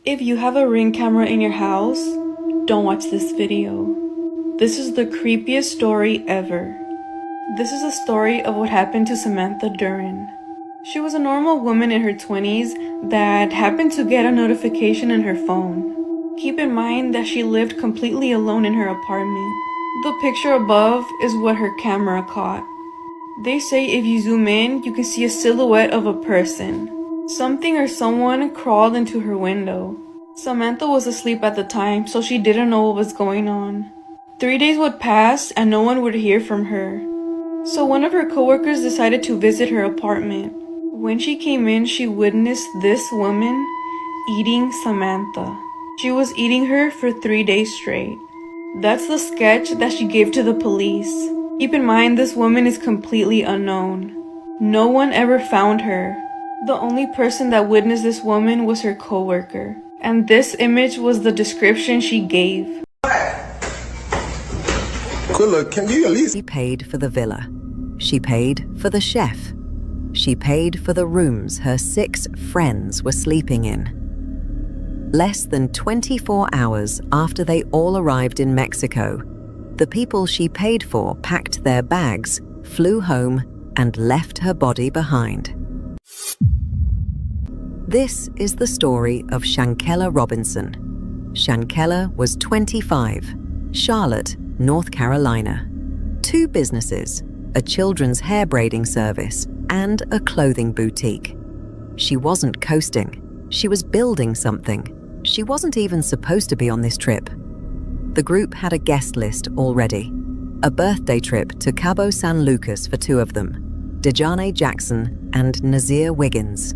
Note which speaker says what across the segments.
Speaker 1: If you have a Ring camera in your house, don't watch this video. This is the creepiest story ever. This is a story of what happened to Samantha Duren. She was a normal woman in her 20s that happened to get a notification in her phone. Keep in mind that she lived completely alone in her apartment. The picture above is what her camera caught. They say if you zoom in, you can see a silhouette of a person. Something or someone crawled into her window. Samantha was asleep at the time, so she didn't know what was going on. 3 days would pass and no one would hear from her. So one of her coworkers decided to visit her apartment. When she came in, she witnessed this woman eating Samantha. She was eating her for 3 days straight. That's the sketch that she gave to the police. Keep in mind, this woman is completely unknown. No one ever found her. The only person that witnessed this woman was her coworker. And this image was the description she gave.
Speaker 2: Can you at least...
Speaker 3: She paid for the villa. She paid for the chef. She paid for the rooms her 6 friends were sleeping in. Less than 24 hours after they all arrived in Mexico, the people she paid for packed their bags, flew home, and left her body behind. This is the story of Shankella Robinson. Shankella was 25, Charlotte, North Carolina. 2 businesses, a children's hair braiding service and a clothing boutique. She wasn't coasting. She was building something. She wasn't even supposed to be on this trip. The group had a guest list already. A birthday trip to Cabo San Lucas for 2 of them, Dejane Jackson and Nazir Wiggins.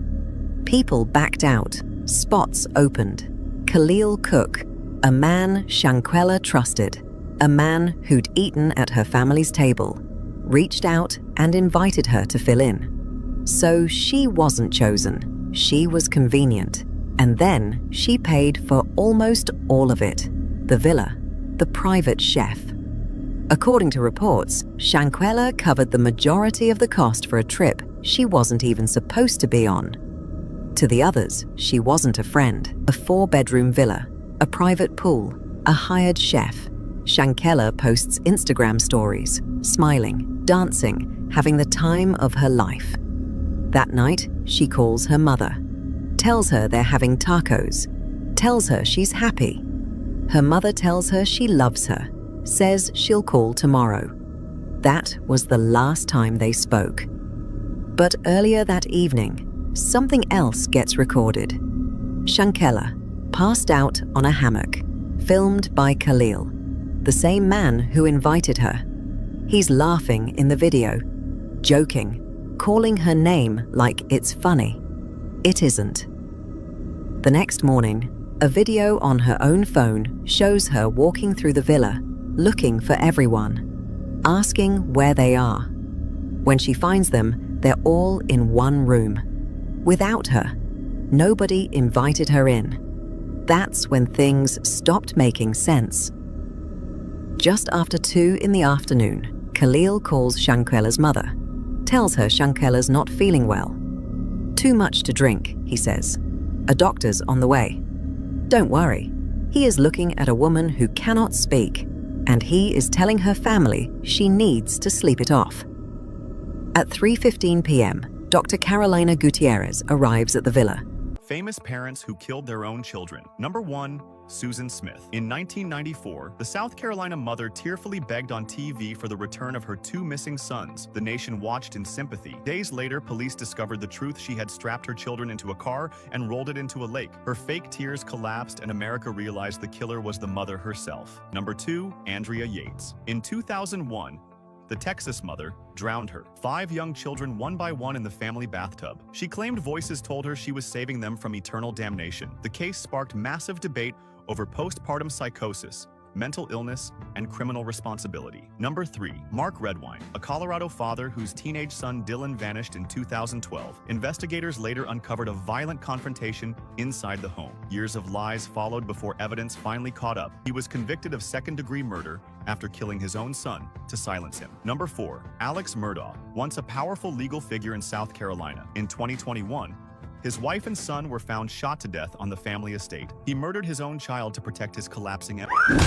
Speaker 3: People backed out, spots opened. Khalil Cook, a man Shankella trusted, a man who'd eaten at her family's table, reached out and invited her to fill in. So she wasn't chosen, she was convenient. And then she paid for almost all of it. The villa, the private chef. According to reports, Shankella covered the majority of the cost for a trip she wasn't even supposed to be on. To the others, she wasn't a friend. A 4-bedroom villa, a private pool, a hired chef. Shankella posts Instagram stories, smiling, dancing, having the time of her life. That night, she calls her mother, tells her they're having tacos, tells her she's happy. Her mother tells her she loves her, says she'll call tomorrow. That was the last time they spoke. But earlier that evening, something else gets recorded. Shankella, passed out on a hammock, filmed by Khalil, the same man who invited her. He's laughing in the video, joking, calling her name like it's funny. It isn't. The next morning, a video on her own phone shows her walking through the villa, looking for everyone, asking where they are. When she finds them, they're all in one room. Without her, nobody invited her in. That's when things stopped making sense. Just after 2 in the afternoon, Khalil calls Shankella's mother, tells her Shankella's not feeling well. Too much to drink, he says. A doctor's on the way. Don't worry, he is looking at a woman who cannot speak, and he is telling her family she needs to sleep it off. At 3:15 p.m., Dr. Carolina Gutierrez arrives at the villa.
Speaker 4: Famous parents who killed their own children. Number 1, Susan Smith. In 1994, the South Carolina mother tearfully begged on TV for the return of her 2 missing sons. The nation watched in sympathy. Days later, police discovered the truth. She had strapped her children into a car and rolled it into a lake. Her fake tears collapsed and America realized the killer was the mother herself. Number 2, Andrea Yates. In 2001, the Texas mother drowned her 5 young children one by one in the family bathtub. She claimed voices told her she was saving them from eternal damnation. The case sparked massive debate over postpartum psychosis, mental illness, and criminal responsibility. Number 3, Mark Redwine, a Colorado father whose teenage son Dylan vanished in 2012. Investigators later uncovered a violent confrontation inside the home. Years of lies followed before evidence finally caught up. He was convicted of second-degree murder after killing his own son to silence him. Number 4, Alex Murdaugh, once a powerful legal figure in South Carolina. In 2021, His wife and son were found shot to death on the family estate. He murdered his own child to protect his collapsing empire.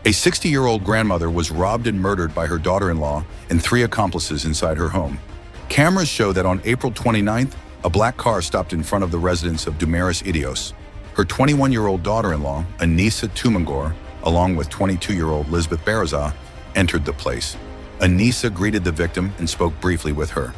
Speaker 5: A 60-year-old grandmother was robbed and murdered by her daughter-in-law and 3 accomplices inside her home. Cameras show that on April 29th, a black car stopped in front of the residence of Damaris Idios. Her 21-year-old daughter-in-law, Anissa Tumangor, along with 22-year-old Lisbeth Baraza, entered the place. Anissa greeted the victim and spoke briefly with her.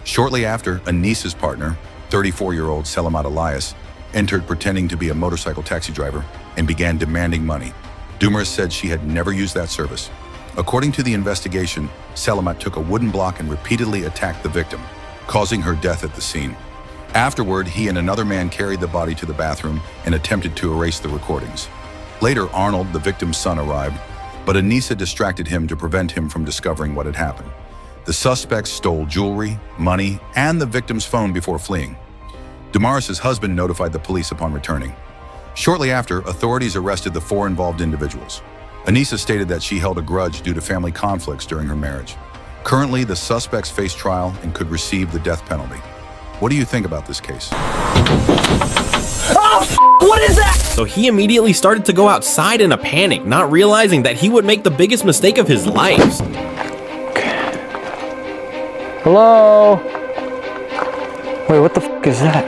Speaker 5: Shortly after, Anissa's partner, 34-year-old Selamat Elias, entered pretending to be a motorcycle taxi driver and began demanding money. Damaris said she had never used that service. According to the investigation, Selamat took a wooden block and repeatedly attacked the victim, causing her death at the scene. Afterward, he and another man carried the body to the bathroom and attempted to erase the recordings. Later, Arnold, the victim's son, arrived, but Anissa distracted him to prevent him from discovering what had happened. The suspects stole jewelry, money, and the victim's phone before fleeing. Damaris's husband notified the police upon returning. Shortly after, authorities arrested the 4 involved individuals. Anissa stated that she held a grudge due to family conflicts during her marriage. Currently, the suspects face trial and could receive the death penalty. What do you think about this case?
Speaker 6: What is that? So he immediately started to go outside in a panic, not realizing that he would make the biggest mistake of his life.
Speaker 7: Hello? Wait, what the f is that?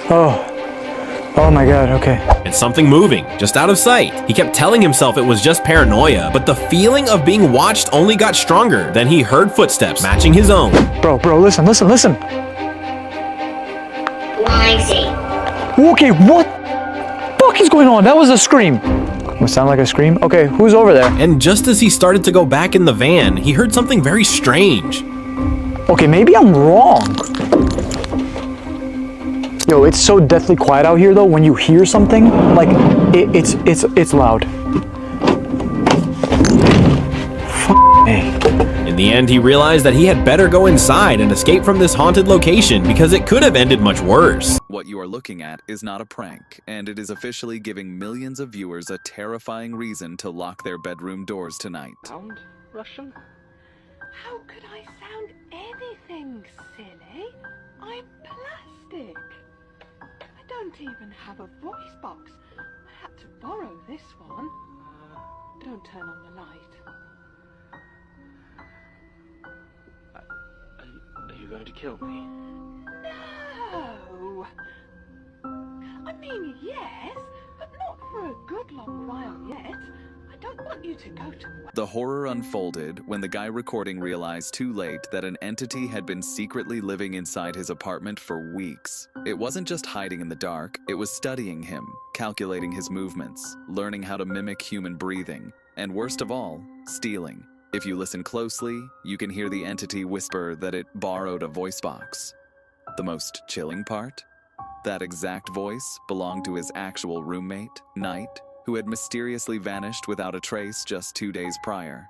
Speaker 7: Oh my god, okay.
Speaker 6: And something moving, just out of sight. He kept telling himself it was just paranoia, but the feeling of being watched only got stronger. Then he heard footsteps matching his own.
Speaker 7: Bro, listen.
Speaker 8: Noisy.
Speaker 7: Okay, what the fuck is going on? That was a scream. It sound like a scream? Okay, who's over there?
Speaker 6: And just as he started to go back in the van, he heard something very strange.
Speaker 7: Okay, maybe I'm wrong. Yo, it's so deathly quiet out here though. When you hear something, like it's loud. F me.
Speaker 6: In the end, he realized that he had better go inside and escape from this haunted location because it could have ended much worse.
Speaker 9: What you are looking at is not a prank, and it is officially giving millions of viewers a terrifying reason to lock their bedroom doors tonight.
Speaker 8: Sound Russian?
Speaker 10: How could I sound anything, silly? I'm plastic. I don't even have a voice box. I had to borrow this one. Don't turn on the light.
Speaker 8: Are you going to kill me?
Speaker 10: No! I mean, yes, but not for a good long while yet. I don't want you to go to work.
Speaker 9: The horror unfolded when the guy recording realized too late that an entity had been secretly living inside his apartment for weeks. It wasn't just hiding in the dark, it was studying him, calculating his movements, learning how to mimic human breathing, and worst of all, stealing. If you listen closely, you can hear the entity whisper that it borrowed a voice box. The most chilling part? That exact voice belonged to his actual roommate, Knight, who had mysteriously vanished without a trace just 2 days prior.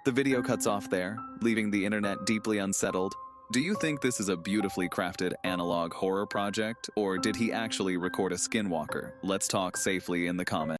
Speaker 9: The video cuts off there, leaving the internet deeply unsettled. Do you think this is a beautifully crafted analog horror project, or did he actually record a skinwalker? Let's talk safely in the comments.